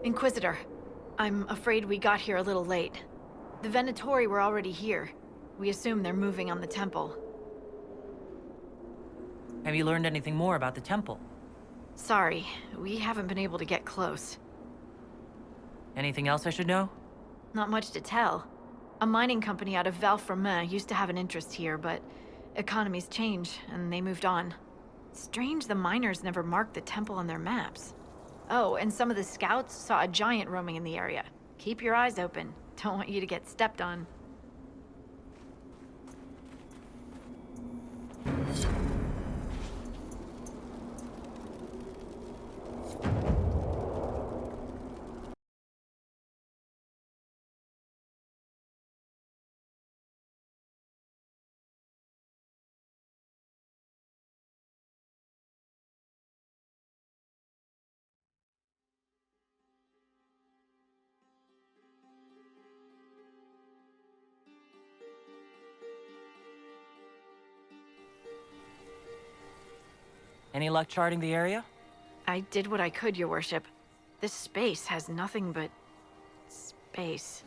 Inquisitor, I'm afraid we got here a little late. The Venatori were already here. We assume they're moving on the temple. Have you learned anything more about the temple? Sorry, we haven't been able to get close. Anything else I should know? Not much to tell. A mining company out of Valfremin used to have an interest here, but economies change, and they moved on. Strange the miners never marked the temple on their maps. Oh, and some of the scouts saw a giant roaming in the area. Keep your eyes open. Don't want you to get stepped on. Any luck charting the area? I did what I could, Your Worship. This space has nothing but space.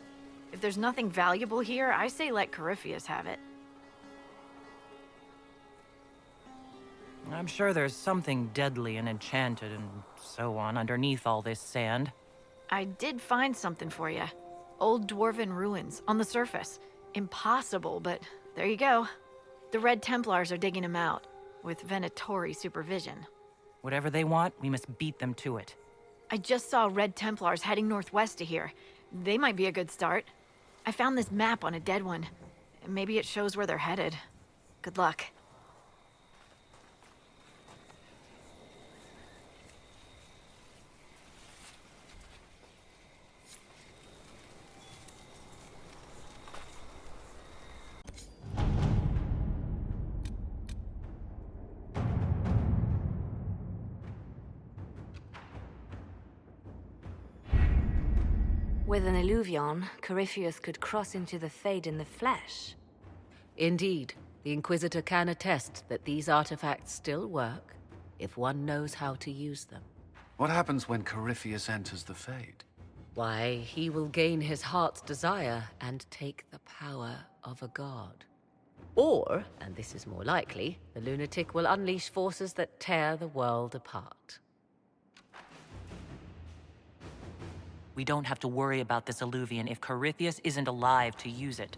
If there's nothing valuable here, I say let Corypheus have it. I'm sure there's something deadly and enchanted and so on underneath all this sand. I did find something for you. Old dwarven ruins on the surface. Impossible, but there you go. The Red Templars are digging them out, with Venatori supervision. Whatever they want, we must beat them to it. I just saw Red Templars heading northwest to here. They might be a good start. I found this map on a dead one. Maybe it shows where they're headed. Good luck. With an Illuvion, Corypheus could cross into the Fade in the flesh. Indeed, the Inquisitor can attest that these artifacts still work, if one knows how to use them. What happens when Corypheus enters the Fade? Why, he will gain his heart's desire and take the power of a god. Or, and this is more likely, the lunatic will unleash forces that tear the world apart. We don't have to worry about this Illuvian if Corypheus isn't alive to use it.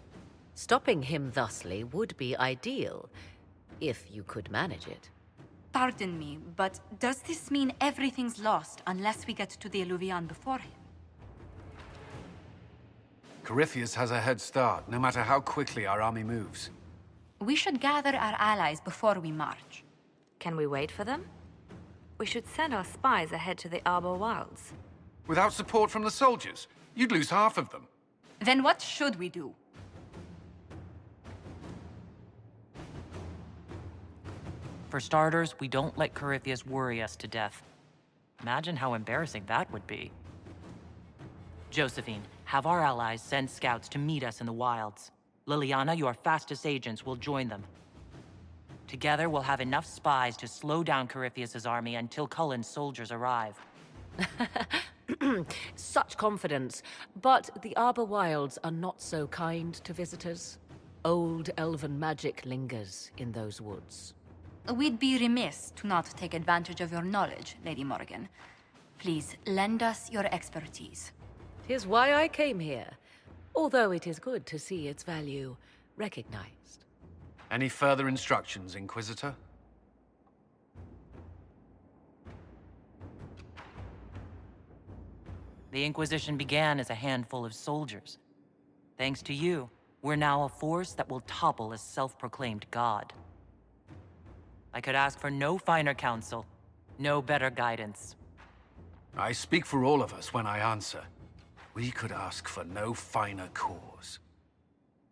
Stopping him thusly would be ideal, if you could manage it. Pardon me, but does this mean everything's lost unless we get to the Illuvian before him? Corypheus has a head start, no matter how quickly our army moves. We should gather our allies before we march. Can we wait for them? We should send our spies ahead to the Arbor Wilds. Without support from the soldiers, you'd lose half of them. Then what should we do? For starters, we don't let Corypheus worry us to death. Imagine how embarrassing that would be. Josephine, have our allies send scouts to meet us in the wilds. Leliana, your fastest agents, will join them. Together, we'll have enough spies to slow down Corypheus's army until Cullen's soldiers arrive. Such confidence, but the Arbor Wilds are not so kind to visitors. Old elven magic lingers in those woods. We'd be remiss to not take advantage of your knowledge, Lady Morgan. Please, lend us your expertise. 'Tis why I came here, although it is good to see its value recognized. Any further instructions, Inquisitor? The Inquisition began as a handful of soldiers. Thanks to you, we're now a force that will topple a self-proclaimed god. I could ask for no finer counsel, no better guidance. I speak for all of us when I answer. We could ask for no finer cause.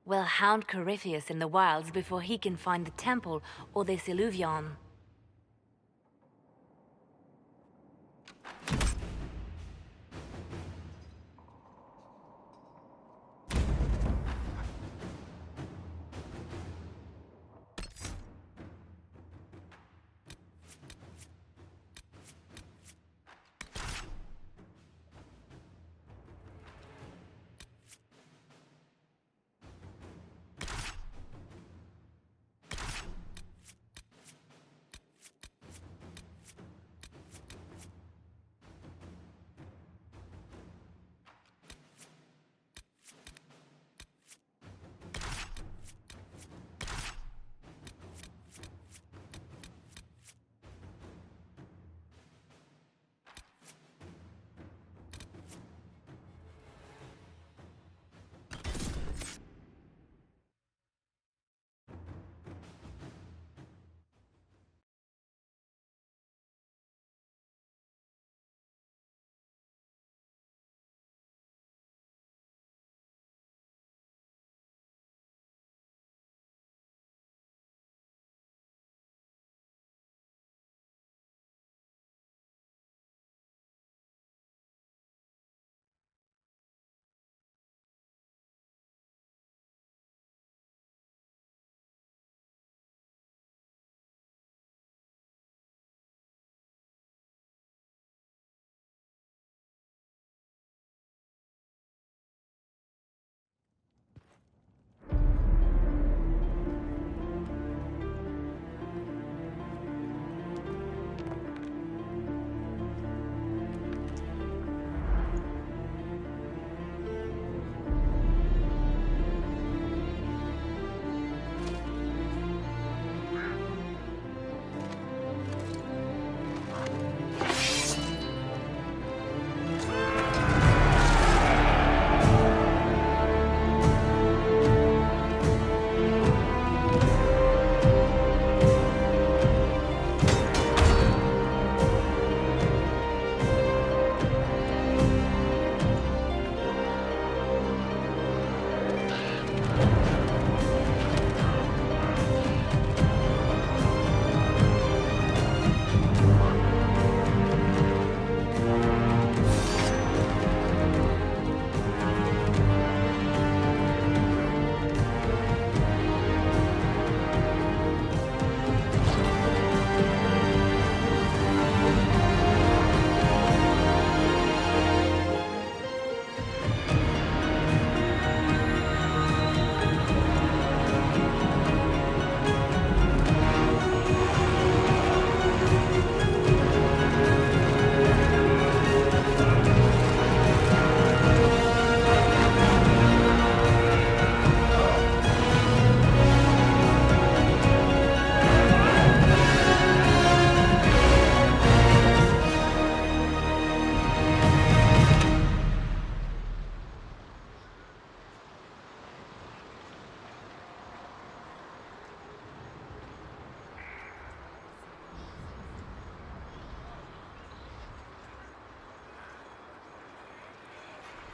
We'll hound Corypheus in the wilds before he can find the temple or this Illuvion.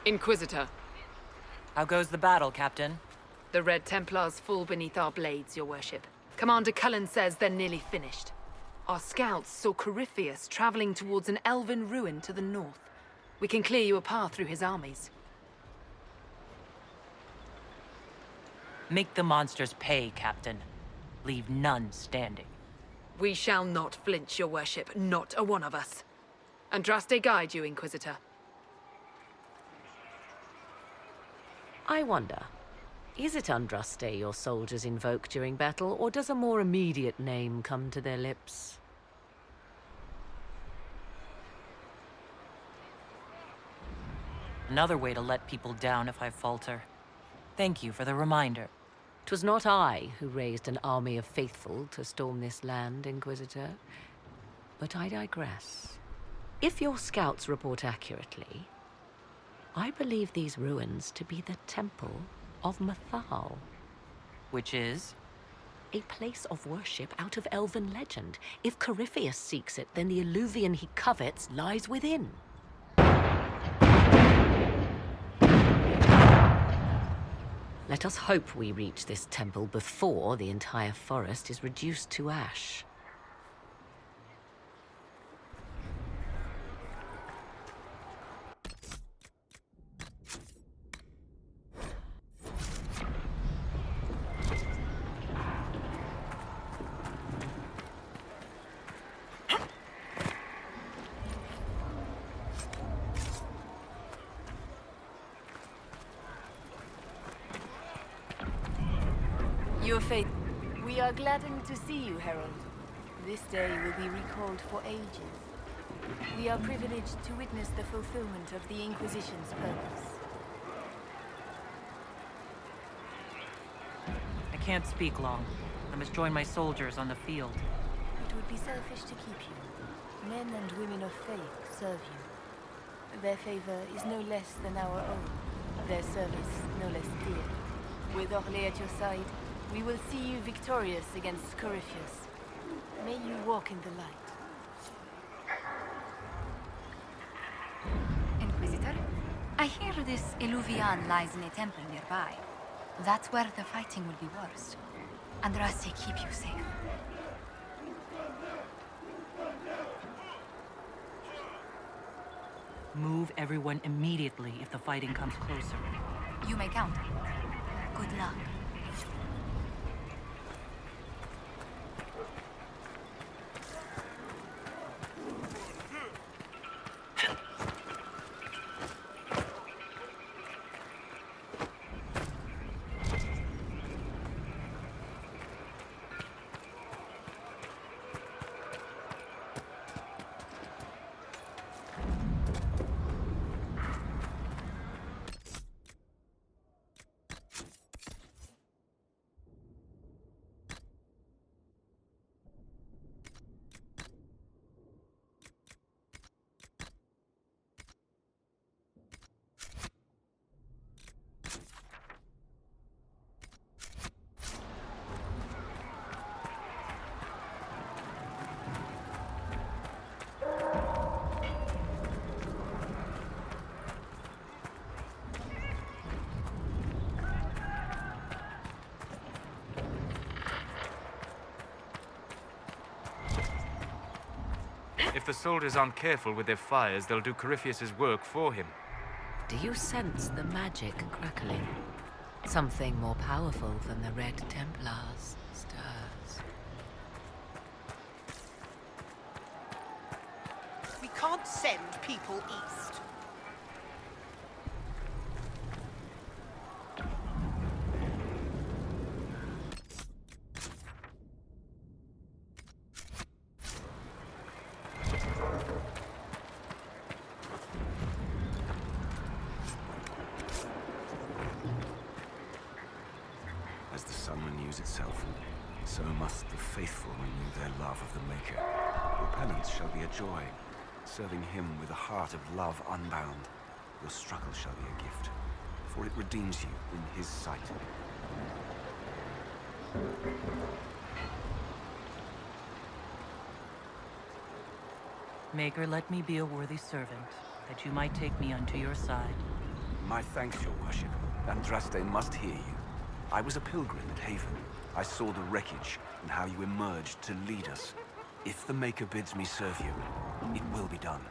Inquisitor, How goes the battle, Captain? the Red Templars fall beneath our blades, your worship. Commander Cullen says they're nearly finished. Our scouts saw Corypheus traveling towards an elven ruin to the north. We can clear you a path through his armies. Make the monsters pay, Captain. Leave none standing. We shall not flinch, your worship, not a one of us. Andraste guide you, Inquisitor. I wonder, is it Andraste your soldiers invoke during battle, or does a more immediate name come to their lips? Another way to let people down if I falter. Thank you for the reminder. 'Twas not I who raised an army of faithful to storm this land, Inquisitor. But I digress. If your scouts report accurately, I believe these ruins to be the Temple of Mathal. Which is? A place of worship out of elven legend. If Corypheus seeks it, then the Illuvian he covets lies within. Let us hope we reach this temple before the entire forest is reduced to ash. Your faith. We are gladdened to see you, Herald. This day will be recalled for ages. We are privileged to witness the fulfillment of the Inquisition's purpose. I can't speak long. I must join my soldiers on the field. It would be selfish to keep you. Men and women of faith serve you. Their favor is no less than our own. Their service no less dear. With Orlais at your side, we will see you victorious against Corypheus. May you walk in the light. Inquisitor, I hear this Illuvian lies in a temple nearby. That's where the fighting will be worst. Andraste keep you safe. Move everyone immediately if the fighting comes closer. You may count on it. Good luck. If the soldiers aren't careful with their fires, they'll do Corypheus's work for him. Do you sense the magic crackling? Something more powerful than the Red Templars stirs. We can't send people east. As the sun renews itself, so must the faithful renew their love of the Maker. Your penance shall be a joy, serving him with a heart of love unbound. Your struggle shall be a gift, for it redeems you in his sight. Maker, let me be a worthy servant, that you might take me unto your side. My thanks, your worship. Andraste must hear you. I was a pilgrim at Haven. I saw the wreckage and how you emerged to lead us. If the Maker bids me serve you, it will be done.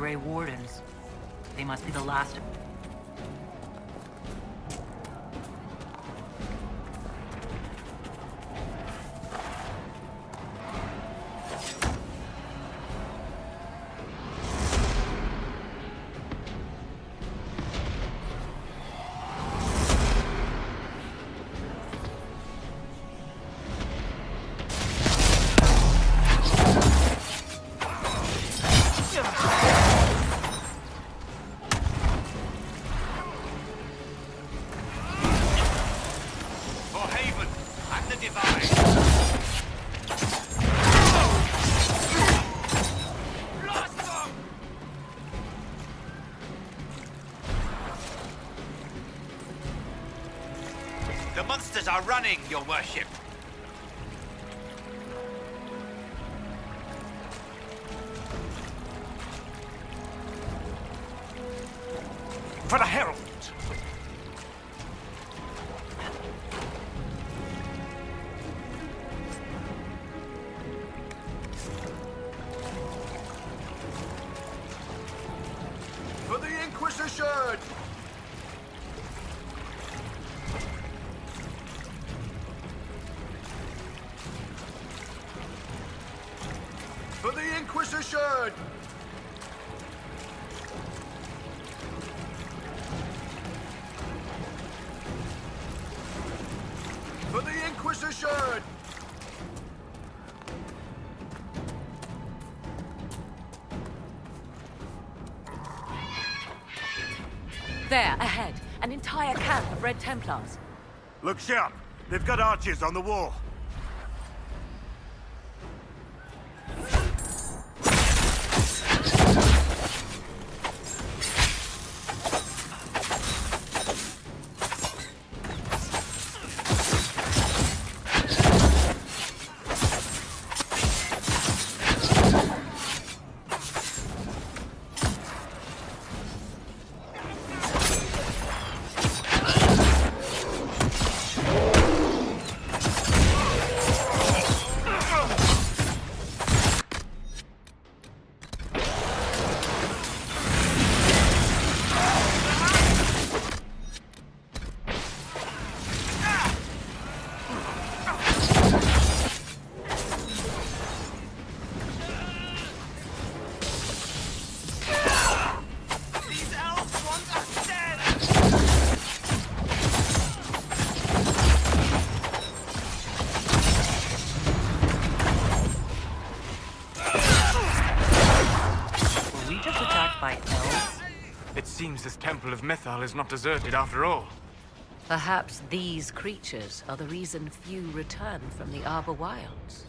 Grey Wardens. They must be the last of... are running, your worship. For the Herald! For the Inquisition! For the Inquisition! For the Inquisition! There, ahead. An entire camp of Red Templars. Look sharp. They've got archers on the wall. It seems this Temple of Mythal is not deserted after all. Perhaps these creatures are the reason few return from the Arbor Wilds.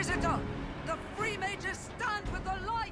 Inquisitor! The Free Mages stand with the light!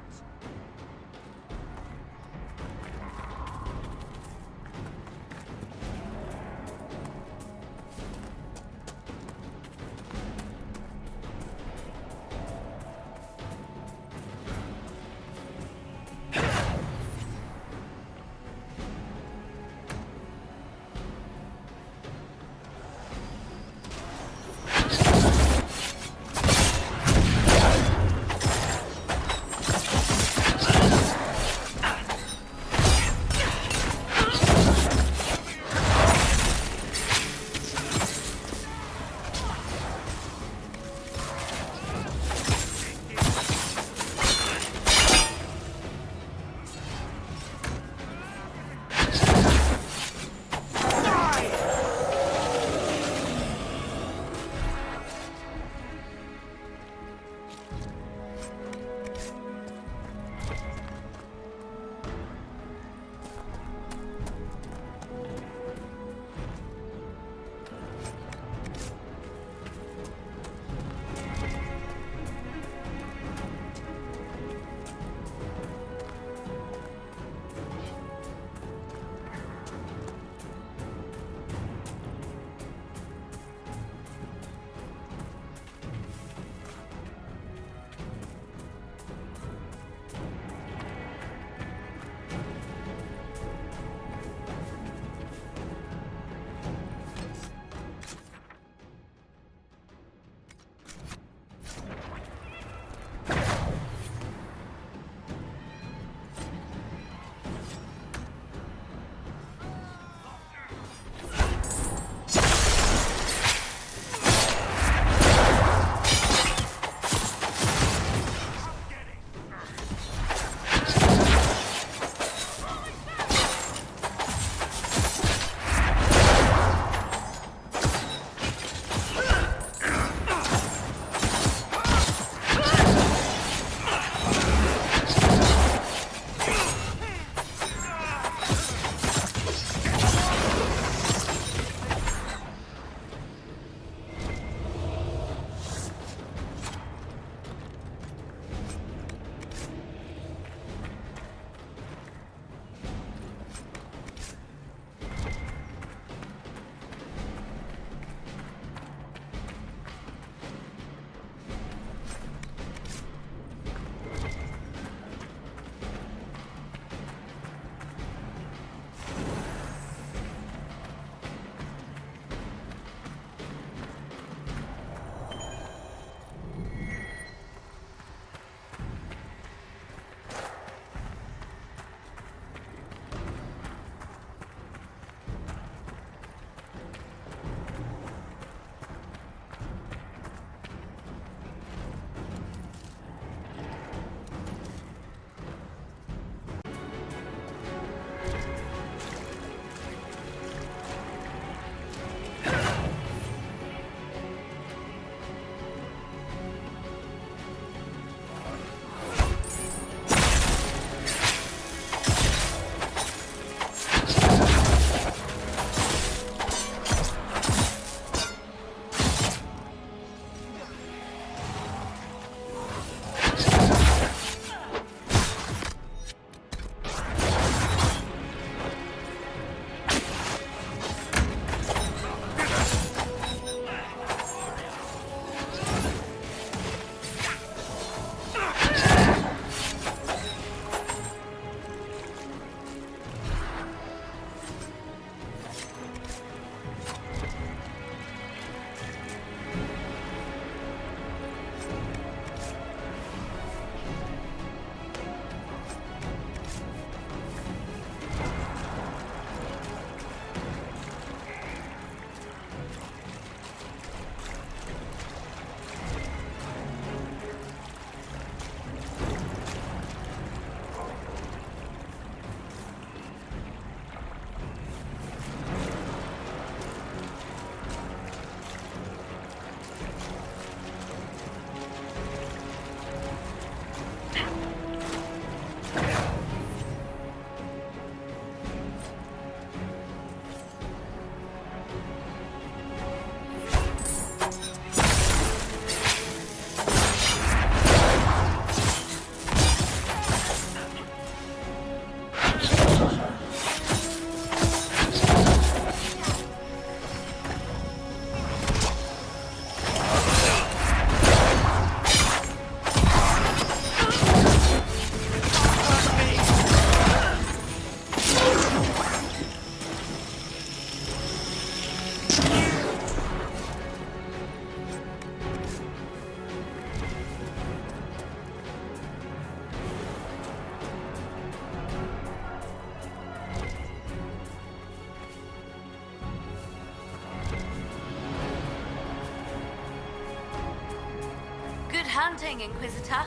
hunting, Inquisitor.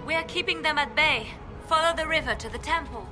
We're keeping them at bay. Follow the river to the temple.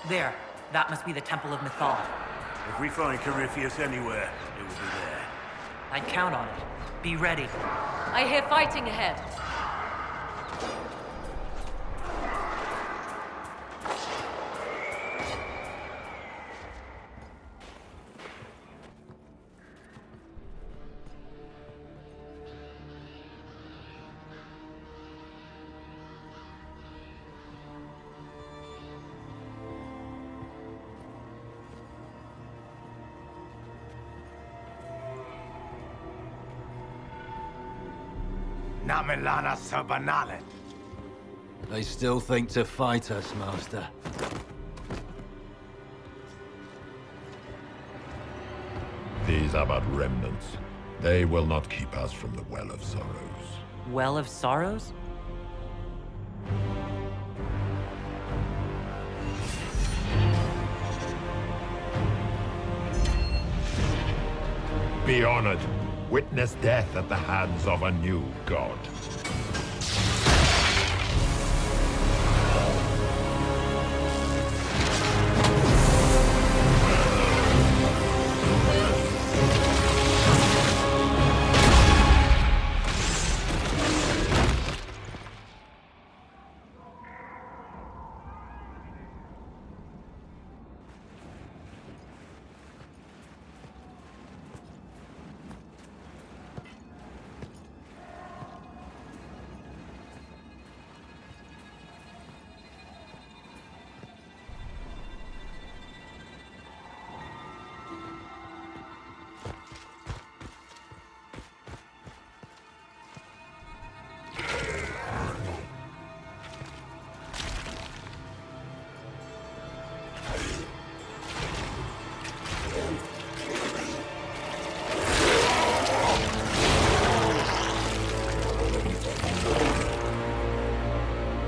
There. That must be the Temple of Mythal. If we find Corypheus anywhere, it will be there. I'd count on it. Be ready. I hear fighting ahead. Namelana Sabanale. They still think to fight us, Master. These are but remnants. They will not keep us from the Well of Sorrows. Well of Sorrows? Be honored. Witness death at the hands of a new god.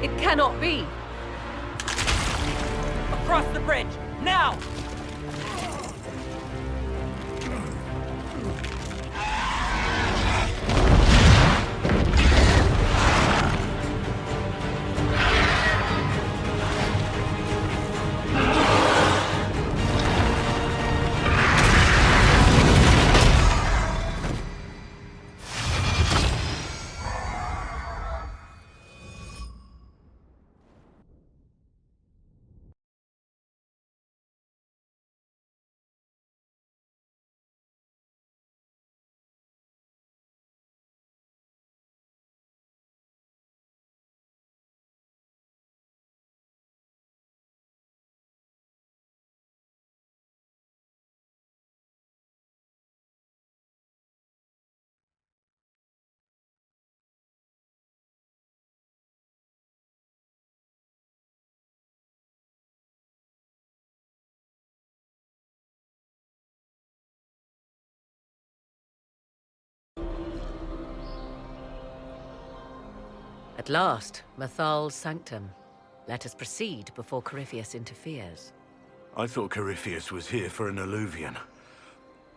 It cannot be! Across the bridge! Now! At last, Mathal's sanctum. Let us proceed before Corypheus interferes. I thought Corypheus was here for an alluvian.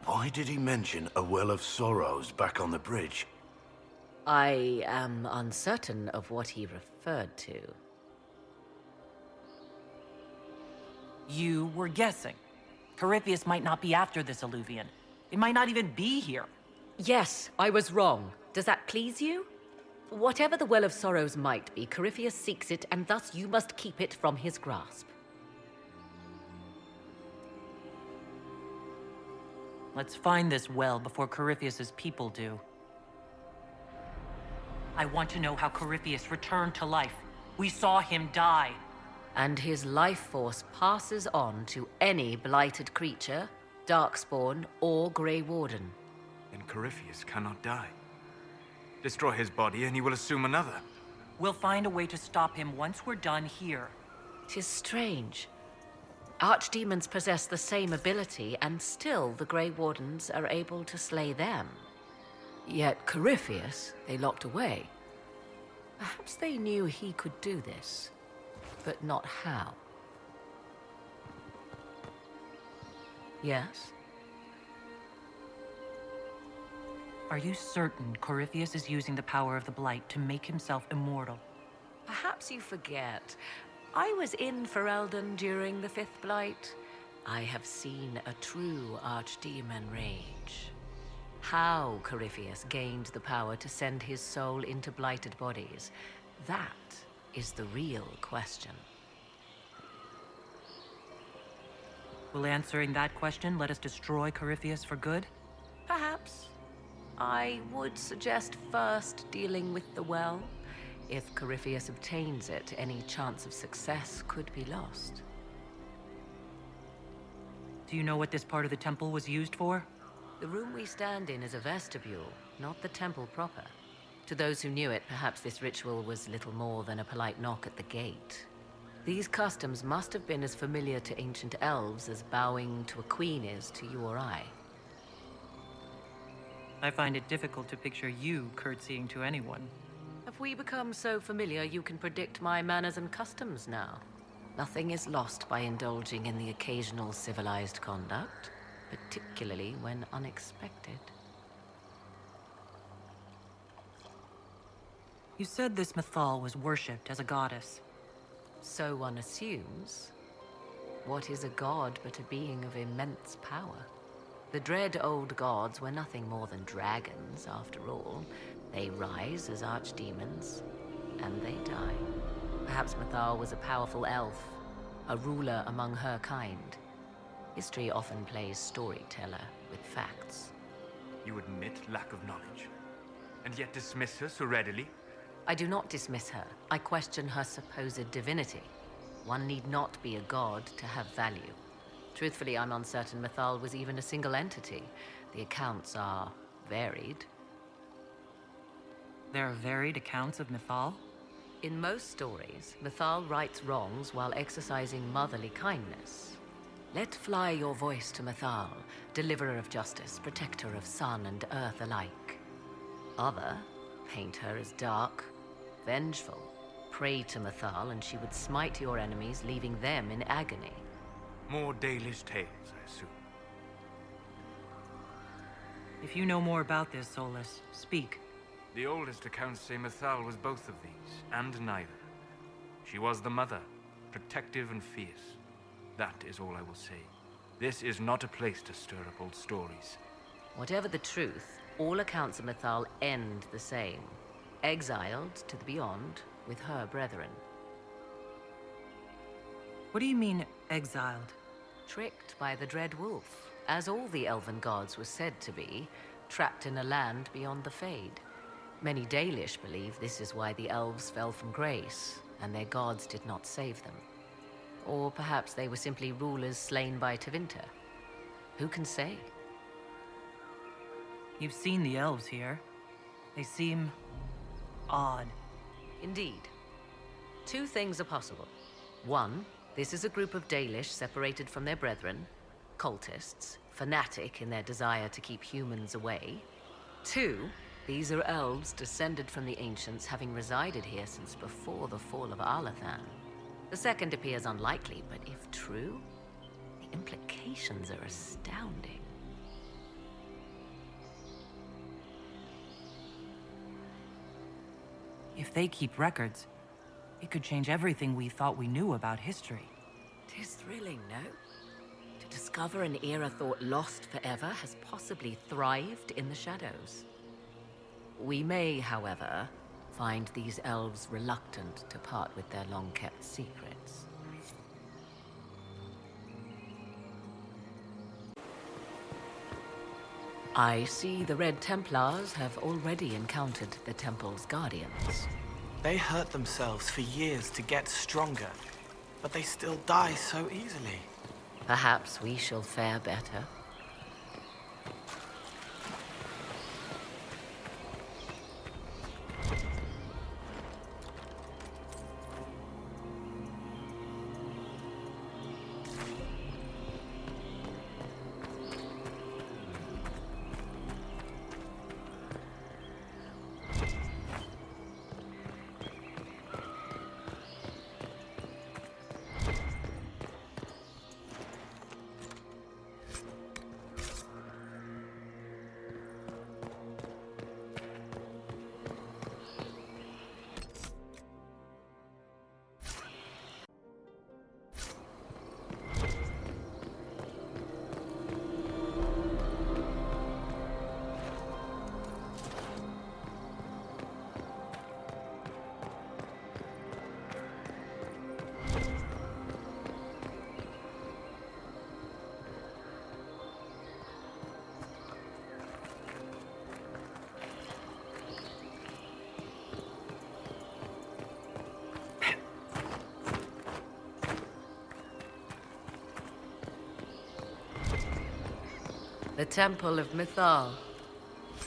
Why did he mention a Well of Sorrows back on the bridge? I am uncertain of what he referred to. You were guessing. Corypheus might not be after this alluvian. It might not even be here. Yes, I was wrong. Does that please you? Whatever the Well of Sorrows might be, Corypheus seeks it, and thus you must keep it from his grasp. Let's find this well before Corypheus's people do. I want to know how Corypheus returned to life. We saw him die. And his life force passes on to any blighted creature, Darkspawn, or Grey Warden. Then Corypheus cannot die. Destroy his body and he will assume another. We'll find a way to stop him once we're done here. 'Tis strange. Archdemons possess the same ability, and still the Grey Wardens are able to slay them. Yet Corypheus they locked away. Perhaps they knew he could do this, but not how. Yes? Are you certain Corypheus is using the power of the Blight to make himself immortal? Perhaps you forget. I was in Ferelden during the Fifth Blight. I have seen a true Archdemon rage. How Corypheus gained the power to send his soul into blighted bodies, that is the real question. Will answering that question let us destroy Corypheus for good? Perhaps. I would suggest first dealing with the well. If Corypheus obtains it, any chance of success could be lost. Do you know what this part of the temple was used for? The room we stand in is a vestibule, not the temple proper. To those who knew it, perhaps this ritual was little more than a polite knock at the gate. These customs must have been as familiar to ancient elves as bowing to a queen is to you or I. I find it difficult to picture you curtsying to anyone. Have we become so familiar you can predict my manners and customs now? Nothing is lost by indulging in the occasional civilized conduct, particularly when unexpected. You said this Mythal was worshipped as a goddess. So one assumes. What is a god but a being of immense power? The dread old gods were nothing more than dragons, after all. They rise as archdemons, and they die. Perhaps Mythal was a powerful elf, a ruler among her kind. History often plays storyteller with facts. You admit lack of knowledge, and yet dismiss her so readily? I do not dismiss her. I question her supposed divinity. One need not be a god to have value. Truthfully, I'm uncertain Mythal was even a single entity. The accounts are varied. There are varied accounts of Mythal? In most stories, Mythal rights wrongs while exercising motherly kindness. Let fly your voice to Mythal, deliverer of justice, protector of sun and earth alike. Other paint her as dark, vengeful. Pray to Mythal and she would smite your enemies, leaving them in agony. More Dalish tales, I assume. If you know more about this, Solus, speak. The oldest accounts say Mythal was both of these, and neither. She was the mother, protective and fierce. That is all I will say. This is not a place to stir up old stories. Whatever the truth, all accounts of Mythal end the same. Exiled to the beyond with her brethren. What do you mean, exiled? Tricked by the Dread Wolf, as all the elven gods were said to be, trapped in a land beyond the Fade. Many Dalish believe this is why the elves fell from grace, and their gods did not save them. Or perhaps they were simply rulers slain by Tevinter. Who can say? You've seen the elves here. They seem odd. Indeed. Two things are possible. One, this is a group of Dalish separated from their brethren, cultists, fanatic in their desire to keep humans away. Two, These are elves descended from the ancients, having resided here since before the fall of Arlathan. The second appears unlikely, but if true, the implications are astounding. If they keep records, it could change everything we thought we knew about history. 'Tis thrilling, no? To discover an era thought lost forever has possibly thrived in the shadows. We may, however, find these elves reluctant to part with their long-kept secrets. I see the Red Templars have already encountered the Temple's guardians. They hurt themselves for years to get stronger, but they still die so easily. Perhaps we shall fare better. The Temple of Mythal,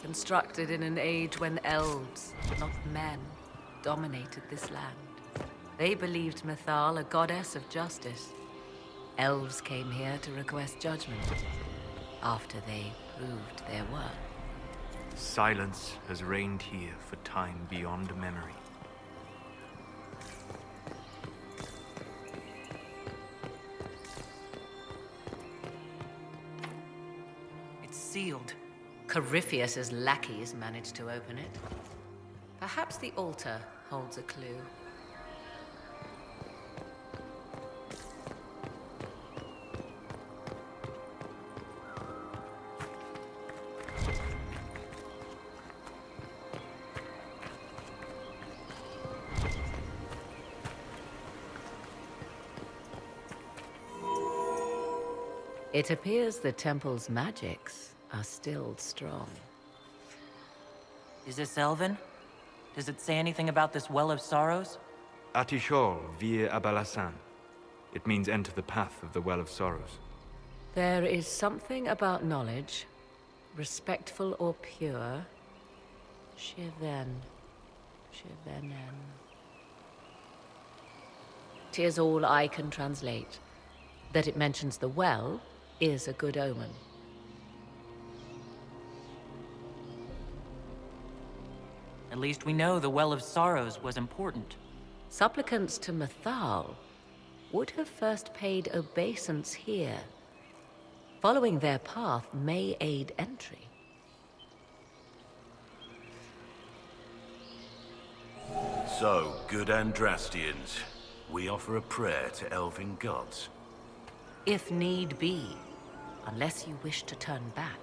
constructed in an age when elves, not men, dominated this land. They believed Mythal a goddess of justice. Elves came here to request judgment after they proved their worth. Silence has reigned here for time beyond memory. Sealed. Corypheus's lackeys managed to open it. Perhaps the altar holds a clue. It appears the temple's magics are still strong. Is this Elven? Does it say anything about this Well of Sorrows? Atishol vir Abalasan. It means enter the path of the Well of Sorrows. There is something about knowledge, respectful or pure. Shivenen. 'Tis all I can translate. That it mentions the well is a good omen. At least we know the Well of Sorrows was important. Supplicants to Mythal would have first paid obeisance here. Following their path may aid entry. So, good Andrastians, we offer a prayer to elven gods. If need be, unless you wish to turn back.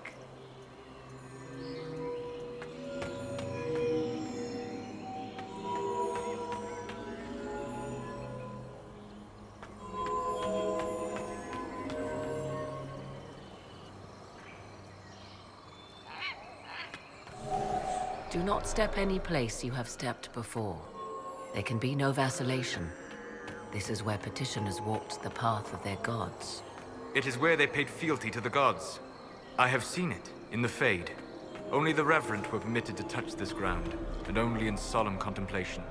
Do not step any place you have stepped before. There can be no vacillation. This is where petitioners walked the path of their gods. It is where they paid fealty to the gods. I have seen it, in the Fade. Only the reverent were permitted to touch this ground, and only in solemn contemplation.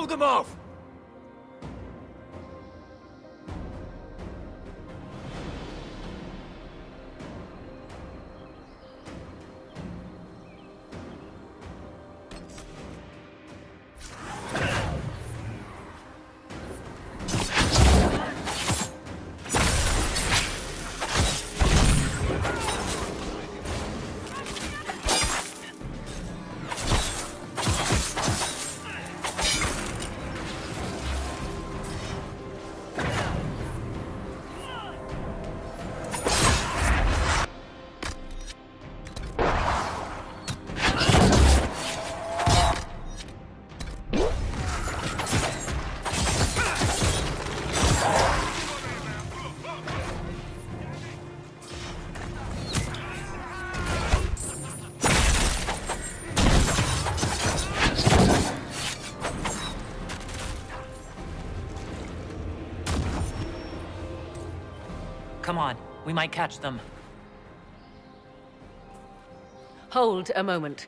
Hold them off! Come on, we might catch them. Hold a moment.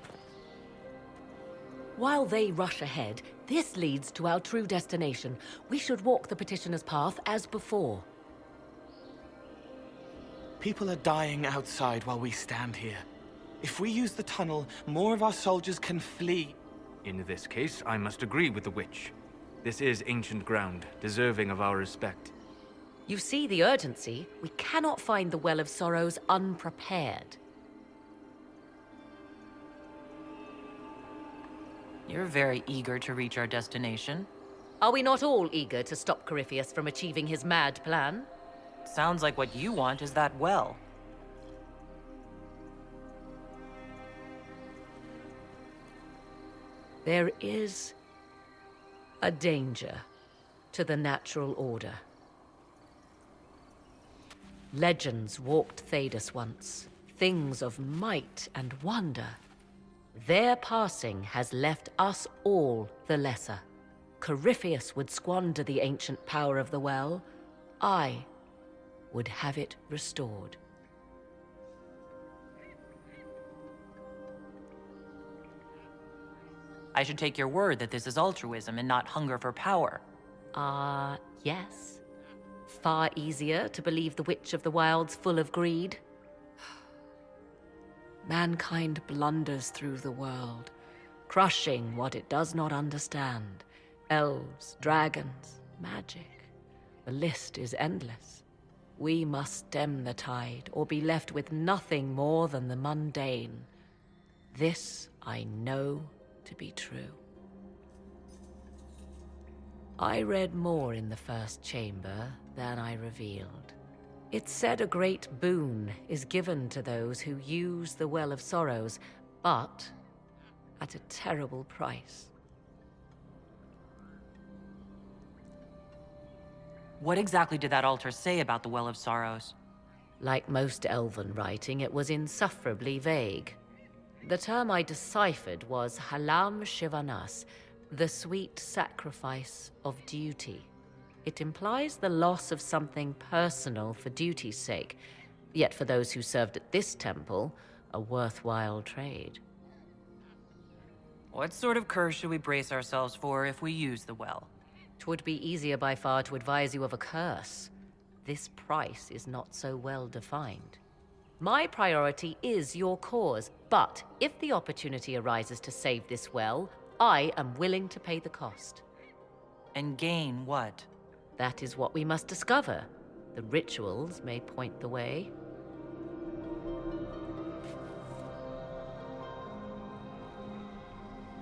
While they rush ahead, this leads to our true destination. We should walk the petitioner's path as before. People are dying outside while we stand here. If we use the tunnel, more of our soldiers can flee. In this case, I must agree with the witch. This is ancient ground, deserving of our respect. You see the urgency? We cannot find the Well of Sorrows unprepared. You're very eager to reach our destination. Are we not all eager to stop Corypheus from achieving his mad plan? Sounds like what you want is that well. There is a danger to the natural order. Legends walked Thedas once, things of might and wonder. Their passing has left us all the lesser. Corypheus would squander the ancient power of the well. I would have it restored. I should take your word that this is altruism and not hunger for power. Yes. Far easier to believe the Witch of the Wild's full of greed. Mankind blunders through the world, crushing what it does not understand. Elves, dragons, magic. The list is endless. We must stem the tide, or be left with nothing more than the mundane. This I know to be true. I read more in the first chamber than I revealed. It said a great boon is given to those who use the Well of Sorrows, but at a terrible price. What exactly did that altar say about the Well of Sorrows? Like most elven writing, it was insufferably vague. The term I deciphered was Halam Shivanas, the sweet sacrifice of duty. It implies the loss of something personal for duty's sake, yet for those who served at this temple, a worthwhile trade. What sort of curse should we brace ourselves for if we use the well? 'Twould be easier by far to advise you of a curse. This price is not so well defined. My priority is your cause, but if the opportunity arises to save this well, I am willing to pay the cost. And gain what? That is what we must discover. The rituals may point the way.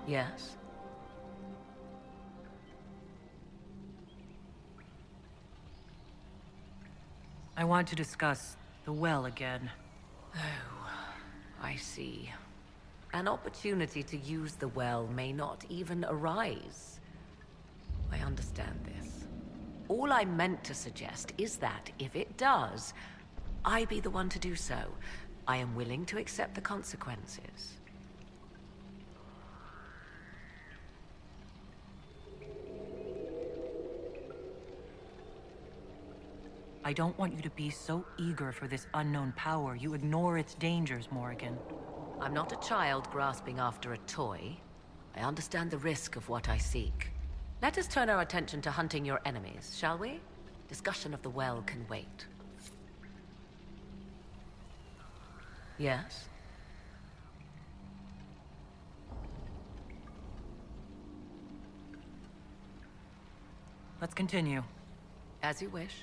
Yes. I want to discuss the well again. Oh, I see. An opportunity to use the well may not even arise. I understand this. All I meant to suggest is that, if it does, I be the one to do so. I am willing to accept the consequences. I don't want you to be so eager for this unknown power you ignore its dangers, Morrigan. I'm not a child grasping after a toy. I understand the risk of what I seek. Let us turn our attention to hunting your enemies, shall we? Discussion of the well can wait. Yes? Let's continue. As you wish.